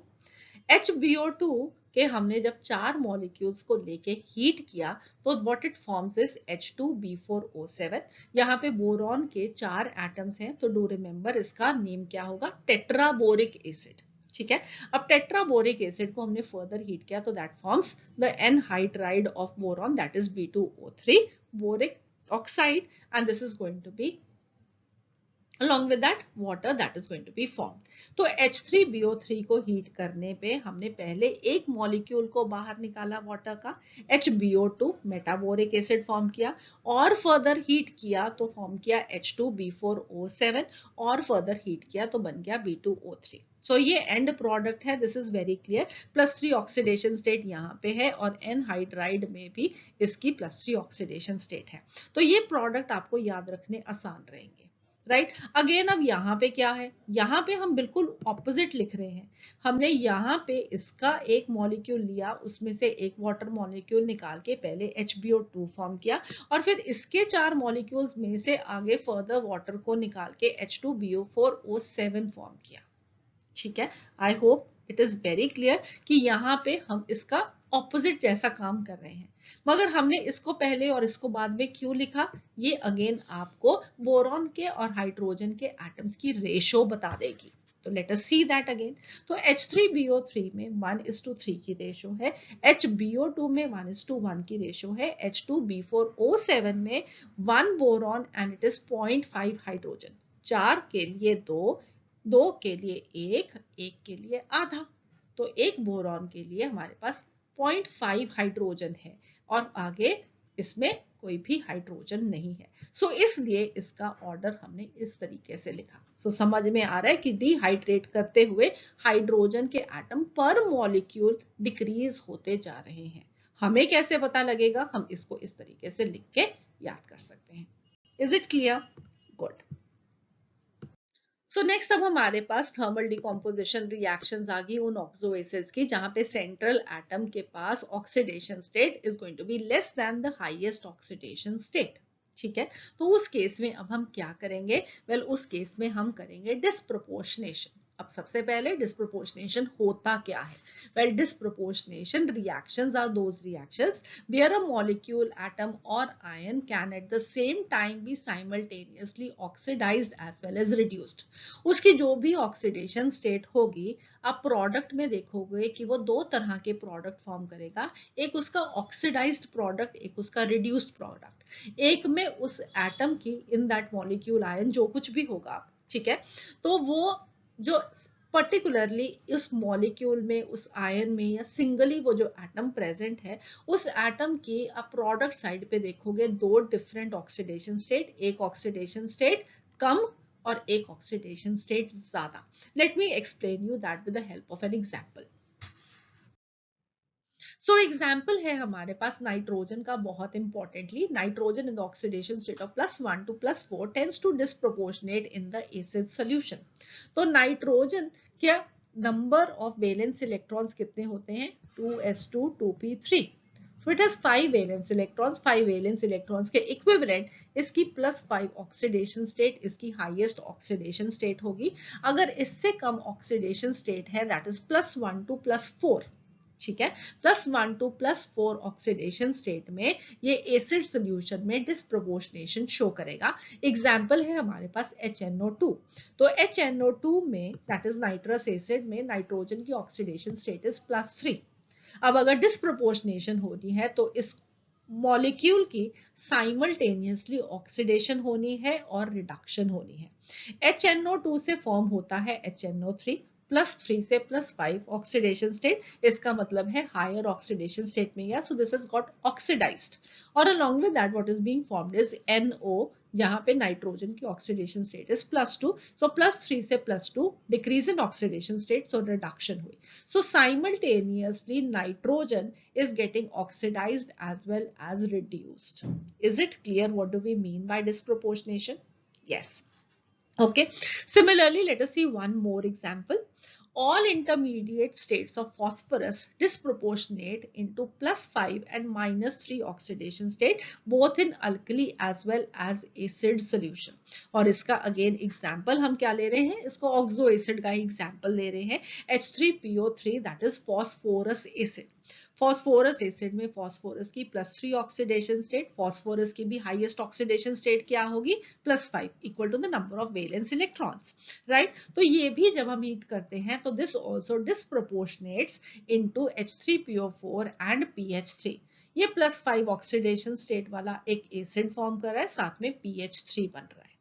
HBO2 के हमने जब 4 मॉलिक्यूल्स को लेके हीट किया तो what it forms is H2B4O7। यहाँ पे बोरॉन के 4 एटम्स हैं, तो डू रिमेंबर इसका नेम क्या होगा, टेट्राबोरिक एसिड। ठीक है, अब टेट्राबोरिक एसिड को हमने फर्दर हीट किया तो that forms the anhydride of boron, that is B2O3 boric oxide, and this is going to be along with that water that is going to be formed। तो H3BO3 को हीट करने पे हमने पहले एक मॉलिक्यूल को बाहर निकाला वाटर का, HBO2 मेटाबोरिक एसिड फॉर्म किया, और फर्दर हीट किया तो फॉर्म किया H2B4O7, और फर्दर हीट किया तो बन गया B2O3। सो ये एंड प्रोडक्ट है, this is very clear. +3 oxidation state यहाँ पे है और एनहाइड्राइड में भी इसकी +3 ऑक्सीडेशन स्टेट है। तो ये प्रोडक्ट आपको याद रखने आसान रहेंगे, राइट। अगेन अब यहाँ पे क्या है, यहाँ पे हम बिल्कुल ऑपोजिट लिख रहे हैं। हमने यहाँ पे इसका एक मॉलिक्यूल लिया, उसमें से एक वाटर मॉलिक्यूल निकाल के पहले HBO2 फॉर्म किया, और फिर इसके 4 मॉलिक्यूल्स में से आगे फर्दर वाटर को निकाल के H2BO4O7 फॉर्म किया। ठीक है, I hope it is very clear कि यहाँ पे हम इसका ऑपोजिट जैसा काम कर रहे हैं। मगर हमने इसको पहले और इसको बाद में क्यों लिखा, ये अगेन आपको बोरॉन के और हाइड्रोजन के एटम्स की रेशो बता देगी। तो late us see that again. तो H3BO3 में 1:3 की रेशो है, HBO2 में 1:1 की रेशो है, H2B4O7 में 1 boron and it is 0.5 hydrogen. 4 के लिए 2, 2 के लिए 1, 1 के लिए आधा, तो एक बोरॉन के लिए हमारे पास 0.5 हाइड्रोजन है और आगे इसमें कोई भी हाइड्रोजन नहीं है। सो इसलिए इसका ऑर्डर हमने इस तरीके से लिखा। सो समझ में आ रहा है कि डिहाइड्रेट करते हुए हाइड्रोजन के एटम पर मॉलिक्यूल डिक्रीज होते जा रहे हैं। हमें कैसे पता लगेगा, हम इसको इस तरीके से लिख के याद कर सकते हैं। Is it clear? Good. So next अब हमारे पास थर्मल डिकम्पोजिशन रिएक्शंस आ गई उन ऑक्सो एसिड्स की जहां पे सेंट्रल एटम के पास oxidation state is going to be less than the highest oxidation state. ठीक है, तो उस केस में अब हम क्या करेंगे, वेल उस केस में हम करेंगे डिस्प्रोपोर्शनेशन। अब सबसे पहले डिस्प्रोपोर्शनेशन होता क्या है? Well, disproportionation reactions are those reactions where a molecule, atom or ion can at the same time be simultaneously oxidized as well as reduced. उसकी जो भी ऑक्सीडेशन स्टेट होगी, आप प्रोडक्ट में देखोगे कि वो दो तरह के प्रोडक्ट फॉर्म करेगा, एक उसका ऑक्सीडाइज्ड प्रोडक्ट, एक उसका रिड्यूस्ड प्रोडक्ट। एक में उस एटम की इन दैट मॉलिक्यूल आयन जो कुछ भी होगा, ठीक है, तो वो जो पर्टिकुलरली उस मॉलिक्यूल में, उस आयन में या सिंगली वो जो एटम प्रेजेंट है, उस एटम की आप प्रोडक्ट साइड पे देखोगे दो डिफरेंट ऑक्सीडेशन स्टेट, एक ऑक्सीडेशन स्टेट कम और एक ऑक्सीडेशन स्टेट ज्यादा। Let me explain you that with the help of an example. So example है हमारे पास नाइट्रोजन का, बहुत importantly nitrogen in the oxidation state of +1 to +4 tends to disproportionate in the acid solution. तो नाइट्रोजन क्या नंबर ऑफ वैलेंस इलेक्ट्रॉन्स कितने होते हैं? 2s2 2p3। So it has 5 valence electrons, 5 valence electrons के equivalent इसकी +5 ऑक्सीडेशन स्टेट इसकी हाईएस्ट ऑक्सीडेशन स्टेट होगी। अगर इससे कम ऑक्सीडेशन स्टेट है, दैट इज +1 to +4, ठीक है, +1 to +4 ऑक्सीडेशन स्टेट में ये एसिड सोल्यूशन में डिस्प्रोपोर्शनेशन शो करेगा। एग्जाम्पल है हमारे पास HNO2। तो HNO2 में, दैट इज नाइट्रस एसिड में, नाइट्रोजन की ऑक्सीडेशन स्टेट इज +3। अब अगर डिस्प्रोपोर्शनेशन होनी है तो इस मॉलिक्यूल की साइमल्टेनियसली ऑक्सीडेशन होनी है और रिडक्शन होनी है। HNO2 से फॉर्म होता है HNO3, +3 से +5 ऑक्सीडेशन स्टेट, इसका मतलब है हायर ऑक्सीडेशन स्टेट में गया, so this has got oxidised. और along with that what is being formed is NO, जहां पे नाइट्रोजन की ऑक्सीडेशन स्टेट इज +2, सो +3 से +2 decrease in oxidation state, so reduction हुई। So simultaneously nitrogen is getting oxidized as well as reduced. Is it clear what do we mean by disproportionation? Yes. Okay. Similarly, let us see one more example. All intermediate states of phosphorus disproportionate into +5 and -3 oxidation state both in alkali as well as acid solution. और इसका अगेन एग्जाम्पल हम क्या ले रहे हैं? इसको ऑक्सो एसिड का एग्जाम्पल ले रहे हैं, H3PO3, that is phosphorous acid. Phosphorous acid में फॉस्फोरस की +3 ऑक्सीडेशन स्टेट, फॉस्फोरस की भी हाईएस्ट ऑक्सीडेशन स्टेट क्या होगी? +5, equal to the number of valence electrons, right. तो ये भी जब हम हीट करते हैं तो this also disproportionates into H3PO4 and PH3। ये +5 ऑक्सीडेशन स्टेट वाला एक एसिड फॉर्म कर रहा है, साथ में PH3 बन रहा है,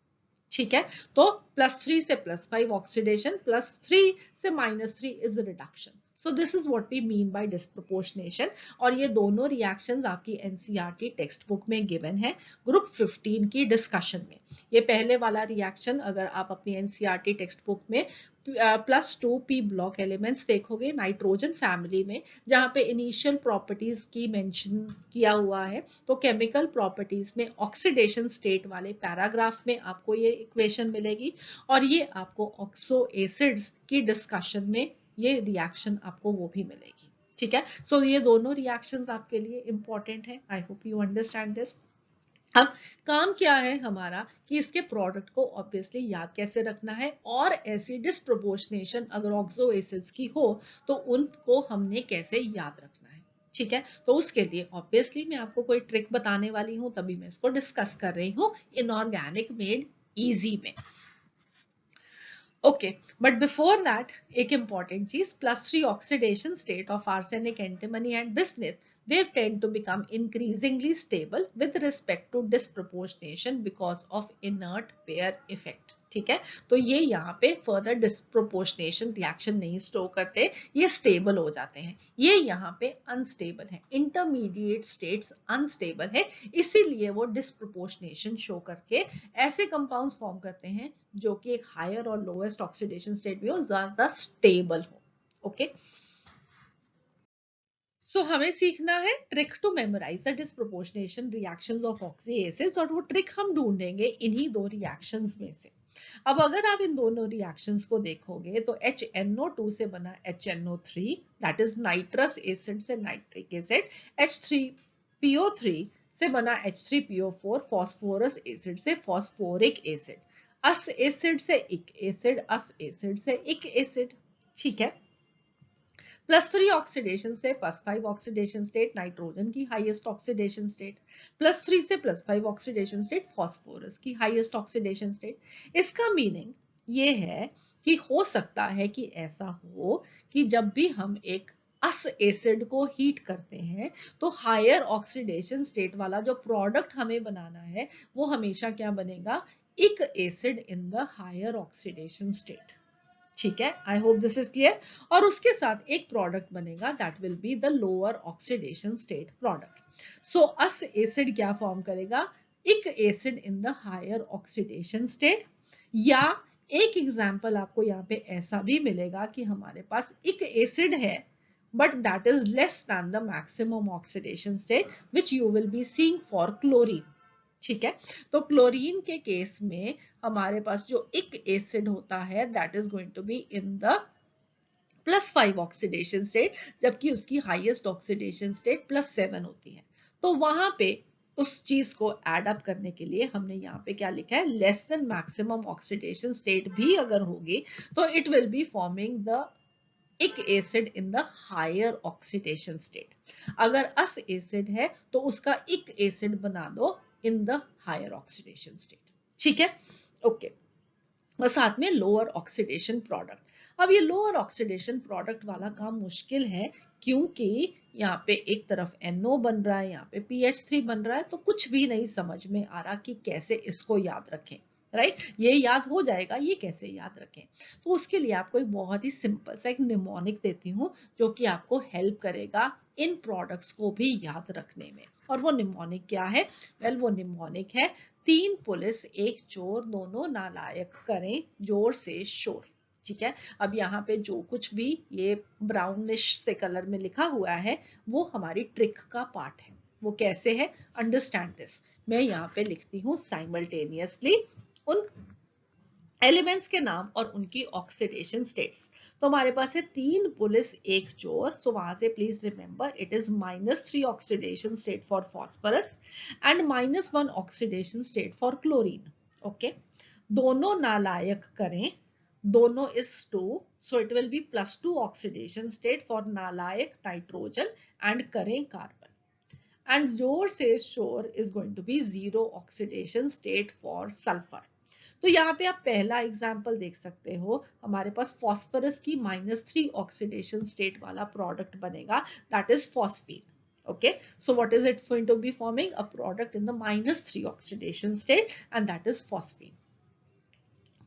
ठीक है। तो +3 से +5 ऑक्सीडेशन, +3 से -3 is reduction. So this is what we mean by disproportionation. और ये दोनों रिएक्शंस आपकी एनसीईआरटी टेक्स्ट बुक में गिवन है, ग्रुप 15 की डिस्कशन में। ये पहले वाला रिएक्शन अगर आप अपनी एनसीईआरटी टेक्स्ट बुक में +2 p ब्लॉक एलिमेंट्स देखोगे नाइट्रोजन फैमिली में, जहां पे इनिशियल प्रॉपर्टीज की मेंशन किया हुआ है, तो केमिकल प्रॉपर्टीज में ऑक्सीडेशन स्टेट वाले पैराग्राफ में आपको ये इक्वेशन मिलेगी, और ये आपको ऑक्सो एसिड्स की डिस्कशन में ये रिएक्शन आपको वो भी मिलेगी, ठीक है। सो ये दोनों रिएक्शंस आपके लिए इंपॉर्टेंट है। I hope you understand this. अब काम क्या है हमारा कि इसके प्रोडक्ट को ऑब्वियसली याद कैसे रखना है, और ऐसी डिस्प्रोपोर्शनेशन अगर ऑक्सो एसिड्स की हो तो उनको हमने कैसे याद रखना है, ठीक है। तो उसके लिए ऑब्वियसली मैं आपको कोई ट्रिक बताने वाली हूं, तभी मैं इसको डिस्कस कर रही हूं इनऑर्गेनिक मेड इजी में। ओके, बट बिफोर दैट एक इंपॉर्टेंट चीज, +3 oxidation state of arsenic, antimony and bismuth, they tend to become increasingly stable with respect to disproportionation because of inert pair effect, ठीक है। तो ये यहाँ पे फर्दर डिस्प्रोपोर्शनेशन रिएक्शन नहीं स्टोर करते, ये स्टेबल हो जाते हैं। ये यहाँ पे अनस्टेबल है, इंटरमीडिएट स्टेट्स अनस्टेबल है, इसीलिए वो डिस्प्रोपोर्शनेशन शो करके ऐसे कंपाउंड्स फॉर्म करते हैं जो कि एक हायर और लोएस्ट ऑक्सीडेशन स्टेट भी हो, ज्यादा स्टेबल हो। ओके, सो हमें सीखना है trick to memorise the disproportionation reactions of oxy acids, और वो ट्रिक हम ढूंढेंगे इन्हीं दो रिएक्शंस में से। अब अगर आप इन दोनों रिएक्शंस को देखोगे तो HNO2 से बना HNO3, that is nitrous acid से नाइट्रिक एसिड, H3PO3 से बना H3PO4 फॉस्फोरस एसिड से फॉस्फोरिक एसिड। अस एसिड से इक एसिड, अस एसिड से इक एसिड, ठीक है। +3 ऑक्सीडेशन से +5 ऑक्सीडेशन स्टेट, नाइट्रोजन की हाईएस्ट ऑक्सीडेशन स्टेट। +3 से +5 ऑक्सीडेशन स्टेट, फास्फोरस की हाईएस्ट ऑक्सीडेशन स्टेट। इसका मीनिंग ये है कि हो सकता है कि ऐसा हो कि जब भी हम एक अस एसिड को हीट करते हैं तो हायर ऑक्सीडेशन स्टेट वाला जो प्रोडक्ट हमें बनाना है वो हमेशा क्या बनेगा, ic acid in the higher oxidation state, ठीक है। I hope this is clear. और उसके साथ एक प्रोडक्ट बनेगा that will be the lower oxidation state product. So ous acid क्या फॉर्म करेगा, ic acid in the higher oxidation state. या एक एग्जांपल आपको यहाँ पे ऐसा भी मिलेगा कि हमारे पास इक एसिड है but that is less than the maximum oxidation state which you will be seeing for chlorine, ठीक है। तो क्लोरीन के केस में हमारे पास जो इक एसिड होता है that is going to be in the +5 oxidation state, जबकि उसकी हाईएस्ट ऑक्सीडेशन स्टेट +7 होती है। तो वहां पे उस चीज को एड अप करने के लिए हमने यहाँ पे क्या लिखा है, less than maximum oxidation state भी अगर होगी तो it will be forming the ic acid in the higher oxidation state. अगर अस एसिड है तो उसका इक एसिड बना दो in the higher oxidation state, ठीक है, ओके। और साथ में लोअर ऑक्सीडेशन प्रोडक्ट। अब ये लोअर ऑक्सीडेशन प्रोडक्ट वाला काम मुश्किल है क्योंकि यहाँ पे एक तरफ NO बन रहा है, यहाँ पे PH3 बन रहा है, तो कुछ भी नहीं समझ में आ रहा कि कैसे इसको याद रखें, राइट। ये याद हो जाएगा, ये कैसे याद रखें। तो उसके लिए आपको एक बहुत ही सिंपल सा एक निमोनिक देती हूँ जो कि आपको हेल्प करेगा इन प्रोडक्ट्स को भी याद रखने में। और वो निमोनिक क्या है, वेल वो निमोनिक है 3 पुलिस 1 चोर दोनों नालायक करें जोर से शोर, ठीक है। अब यहाँ पे जो कुछ भी ये ब्राउनिश से कलर में लिखा हुआ है वो हमारी ट्रिक का पार्ट है। वो कैसे है, अंडरस्टैंड दिस। मैं यहाँ पे लिखती हूँ साइमल्टेनियसली उन एलिमेंट्स के नाम और उनकी ऑक्सीडेशन स्टेट्स। तो हमारे पास है 3 पुलिस 1 चोर, सो वहां से please remember it is -3 oxidation state for phosphorus and -1 oxidation state for chlorine, okay. दोनों नालायक करें, दोनों is 2, so it will be +2 oxidation state for नालायक नाइट्रोजन and करें कार्बन। And जोर से शोर is going to be 0 oxidation state for sulfur। तो यहाँ पे आप पहला एग्जाम्पल देख सकते हो, हमारे पास फॉस्फोरस की -3 ऑक्सीडेशन स्टेट वाला प्रोडक्ट बनेगा that is phosphine, okay। So what is it going to be forming, a product in the -3 oxidation state and that is phosphine।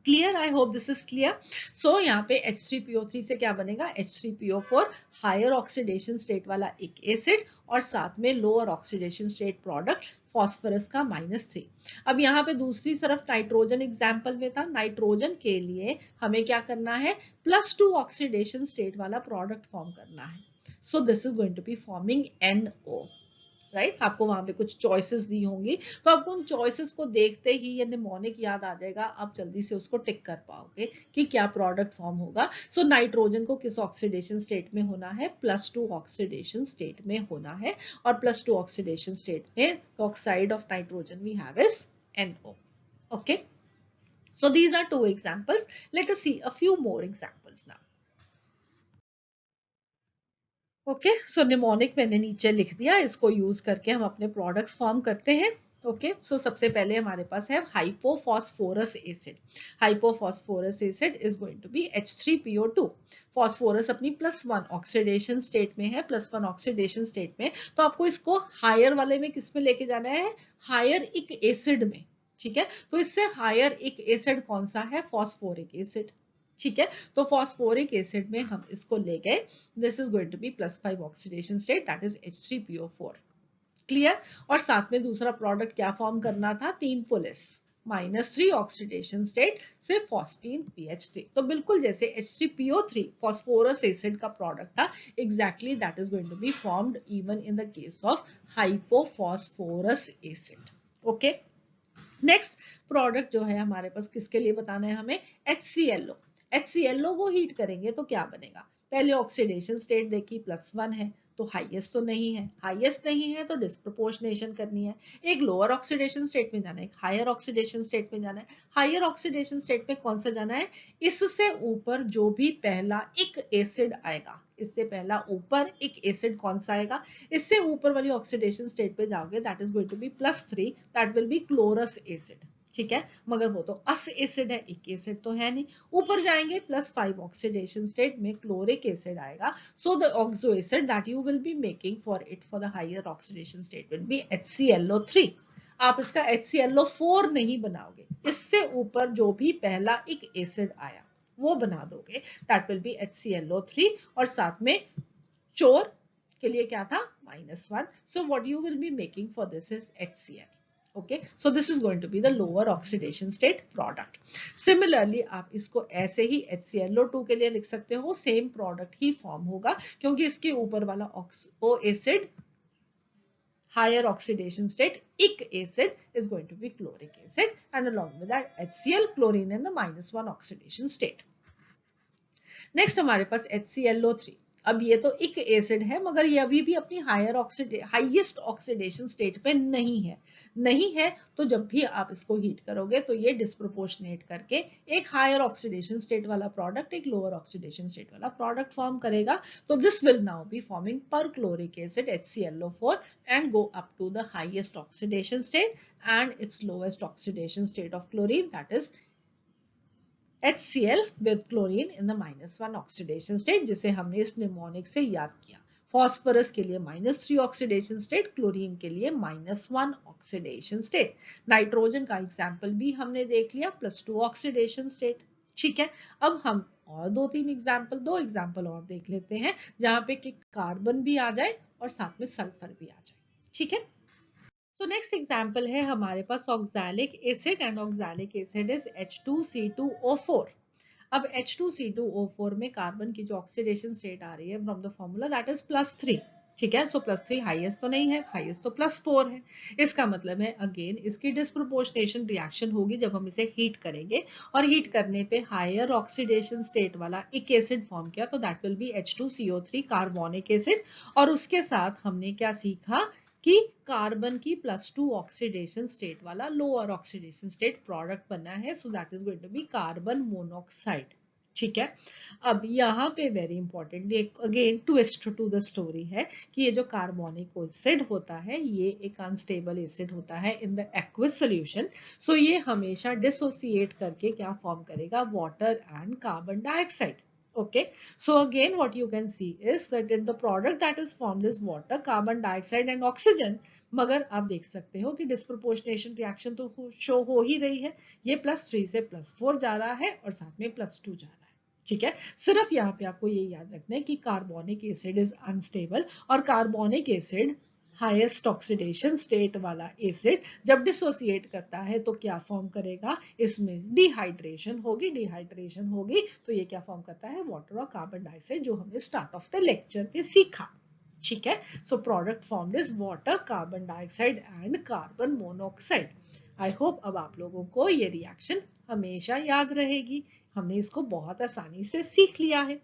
Clear, I hope this is clear. So यहाँ पे H3PO3 से क्या बनेगा, H3PO4 हायर ऑक्सीडेशन स्टेट वाला एक एसिड और साथ में lower oxidation state product phosphorus का -3। अब यहाँ पे दूसरी तरफ नाइट्रोजन एग्जाम्पल में था, नाइट्रोजन के लिए हमें क्या करना है, +2 ऑक्सीडेशन स्टेट वाला प्रोडक्ट फॉर्म करना है। So this is going to be forming NO, right. आपको वहां पे कुछ चॉइसेस दी होंगी तो आपको उन चॉइसेस को देखते ही ये निमोनिक याद आ जाएगा, आप जल्दी से उसको टिक कर पाओगे कि क्या प्रोडक्ट फॉर्म होगा। सो नाइट्रोजन को किस ऑक्सीडेशन स्टेट में होना है, +2 ऑक्सीडेशन स्टेट में होना है। और +2 ऑक्सीडेशन स्टेट में oxide of nitrogen we have is NO, okay. So these are 2 examples, let us see a few more examples now. Okay, so mnemonic मैंने नीचे लिख दिया, इसको यूज करके हम अपने प्रोडक्ट्स फॉर्म करते हैं। ओके, सो सबसे पहले हमारे पास है hypophosphorous acid. Hypophosphorous acid is going to be H3PO2। Phosphorus अपनी +1 ऑक्सीडेशन स्टेट में है, +1 ऑक्सीडेशन स्टेट में, तो आपको इसको हायर वाले में किस में लेके जाना है, हायर इक एसिड में, ठीक है। तो इससे हायर इक एसिड कौन सा है, फॉस्फोरिक एसिड, ठीक है। तो फॉस्फोरिक एसिड में हम इसको ले गए, this is going to be +5 oxidation state that is H3PO4, clear. और साथ में दूसरा प्रोडक्ट क्या फॉर्म करना था, 3 पुलिस -3 ऑक्सीडेशन स्टेट से फॉस्फीन PH3। तो बिल्कुल जैसे H3PO3 फॉस्फोरस एसिड का प्रोडक्ट था, exactly that is going to be formed even in the case of hypophosphorous acid, okay. Next product जो है हमारे पास किसके लिए बताना है हमें, HClO। HClO को हीट करेंगे तो क्या बनेगा, पहले ऑक्सीडेशन स्टेट देखी +1 है, तो हाईएस्ट तो नहीं है, हाईएस्ट नहीं है तो डिस्प्रोपोर्शनेशन करनी है, एक लोअर ऑक्सीडेशन स्टेट में जाना है, एक हायर ऑक्सीडेशन स्टेट में जाना है। हायर ऑक्सीडेशन स्टेट में कौन सा जाना है, इससे ऊपर जो भी पहला एक एसिड आएगा, इससे पहला ऊपर एक एसिड कौन सा आएगा, इससे ऊपर वाली ऑक्सीडेशन स्टेट पे जाओगे, that is going to be +3, that will be chlorous acid, ठीक है, मगर वो तो अस एसिड है, एक एसिड तो है नहीं। ऊपर जाएंगे +5 ऑक्सीडेशन स्टेट में क्लोरिक एसिड आएगा, so the oxo acid that you will be making for it for the higher oxidation state will be HClO3। आप इसका HClO4 नहीं बनाओगे, इससे ऊपर जो भी पहला एक एसिड आया वो बना दोगे, दैट विल बी HClO3, और साथ में चोर के लिए क्या था -1, so what you will be making for this is HCl. Okay, so this is going to be the lower oxidation state product. Similarly आप इसको ऐसे ही HClO2 के लिए लिख सकते हो, सेम प्रोडक्ट ही फॉर्म होगा क्योंकि इसके ऊपर वाला O acid higher oxidation state, ik acid is going to be chloric acid, and along with that HCl, chlorine in the -1 oxidation state. Next हमारे पास HClO3। अब ये तो इक एसिड है मगर ये अभी भी अपनी हाईएस्ट ऑक्सीडेशन स्टेट पे नहीं है तो जब भी आप इसको हीट करोगे तो ये डिस्प्रोपोर्शनेट करके एक हायर ऑक्सीडेशन स्टेट वाला प्रोडक्ट एक लोअर ऑक्सीडेशन स्टेट वाला प्रोडक्ट फॉर्म करेगा। तो this will now be forming perchloric acid HClO4 and go up to the highest oxidation state and its lowest oxidation state of chlorine, that is HCl with chlorine in the -1 oxidation state, जिसे हमने इस निमोनिक से याद किया। फॉस्फोरस के लिए -3 ऑक्सीडेशन स्टेट, क्लोरीन के लिए -1 ऑक्सीडेशन स्टेट। नाइट्रोजन का एग्जाम्पल भी हमने देख लिया, +2 ऑक्सीडेशन स्टेट। ठीक है, अब हम और दो एग्जाम्पल और देख लेते हैं जहां पे कि कार्बन भी आ जाए और साथ में सल्फर भी आ जाए। ठीक है, सो नेक्स्ट एग्जाम्पल है हमारे पास oxalic acid, and oxalic acid is H2C2O4। अब H2C2O4 में कार्बन की जो ऑक्सीडेशन स्टेट आ रही है from the formula that is +3। ठीक है, सो +3 हाईएस्ट तो नहीं है, हाईएस्ट तो +4 है। इसका मतलब है अगेन इसकी डिस्प्रोपोर्शनेशन रिएक्शन होगी जब हम इसे हीट करेंगे, और हीट करने पे हायर ऑक्सीडेशन स्टेट वाला एक एसिड फॉर्म किया तो that will B H2CO3 carbonic acid. और उसके साथ हमने क्या सीखा कि कार्बन की +2 ऑक्सीडेशन स्टेट वाला लोअर ऑक्सीडेशन स्टेट प्रोडक्ट बना है, so that is going to be carbon monoxide. ठीक है, अब यहाँ पे very important again twist to the story है कि ये जो कार्बोनिक एसिड होता है ये एक अनस्टेबल एसिड होता है इन द एक्वस सोल्यूशन। सो ये हमेशा डिसोसिएट करके क्या फॉर्म करेगा, water and carbon dioxide. Okay, so again what you can see is that the product that is formed is water, carbon dioxide and oxygen। मगर आप देख सकते हो कि डिस्प्रोपोर्शनेशन रिएक्शन तो शो हो ही रही है, ये +3 से +4 जा रहा है और साथ में +2 जा रहा है। ठीक है, सिर्फ यहाँ पे आपको ये याद रखना है कि कार्बोनिक एसिड इज अनस्टेबल, और carbonic acid highest oxidation state वाला एसिड जब डिसोसिएट करता है तो क्या फॉर्म करेगा, इसमें डिहाइड्रेशन होगी तो ये क्या फॉर्म करता है, वाटर और कार्बन डाइऑक्साइड, जो हमने स्टार्ट ऑफ द लेक्चर पे सीखा। ठीक है, so product formed is water, carbon dioxide and carbon monoxide. I hope अब आप लोगों को ये रिएक्शन हमेशा याद रहेगी, हमने इसको बहुत आसानी से सीख लिया है।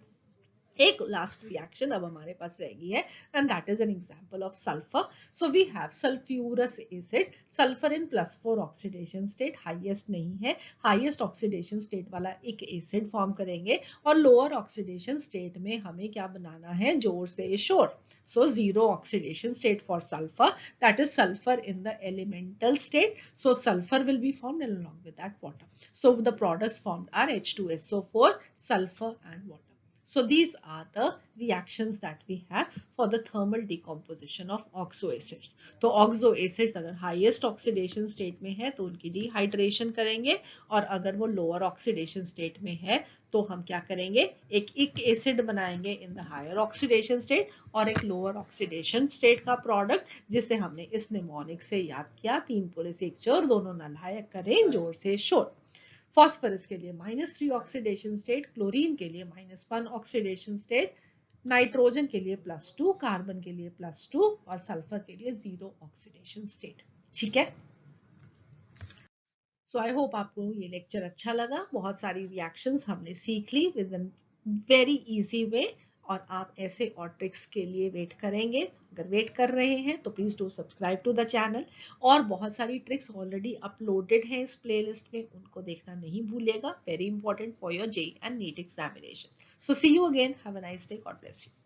एक लास्ट रिएक्शन अब हमारे पास रहेगी है, and that is an example of sulphur. So we have sulphurous acid, sulphur in +4 oxidation state, highest नहीं है, हाईएस्ट ऑक्सीडेशन स्टेट वाला एक एसिड फॉर्म करेंगे, और लोअर ऑक्सीडेशन स्टेट में हमें क्या बनाना है, जोर से शोर। सो 0 oxidation state for sulphur, that is sulphur in the elemental state. So sulphur will be formed along with that water. So the products formed are H2SO4, sulfur and water. So these are the reactions that we have for the thermal decomposition of oxo acids. तो oxo acids अगर highest oxidation state में है तो उनकी dehydration करेंगे, और अगर वो lower oxidation state में है तो हम क्या करेंगे, एक एसिड बनाएंगे in the higher oxidation state और एक lower oxidation state का product, जिसे हमने इस निमोनिक से याद किया, 3 पुलिस 1 चोर, दोनों नलायक करें जोर से शोर। फॉस्फोरस के लिए -3 ऑक्सीडेशन स्टेट, क्लोरीन के लिए -1 ऑक्सीडेशन स्टेट, नाइट्रोजन के लिए +2, कार्बन के लिए +2 और सल्फर के लिए 0 ऑक्सीडेशन स्टेट। ठीक है, सो आई होप आपको ये लेक्चर अच्छा लगा, बहुत सारी रिएक्शंस हमने सीख ली with in very easy way. और आप ऐसे और ट्रिक्स के लिए वेट करेंगे। अगर वेट कर रहे हैं तो please do subscribe to the channel, और बहुत सारी ट्रिक्स ऑलरेडी अपलोडेड हैं इस प्लेलिस्ट में, उनको देखना नहीं भूलिएगा। Very important for your JEE and NEET examination. So see you again, have a nice day, God bless you.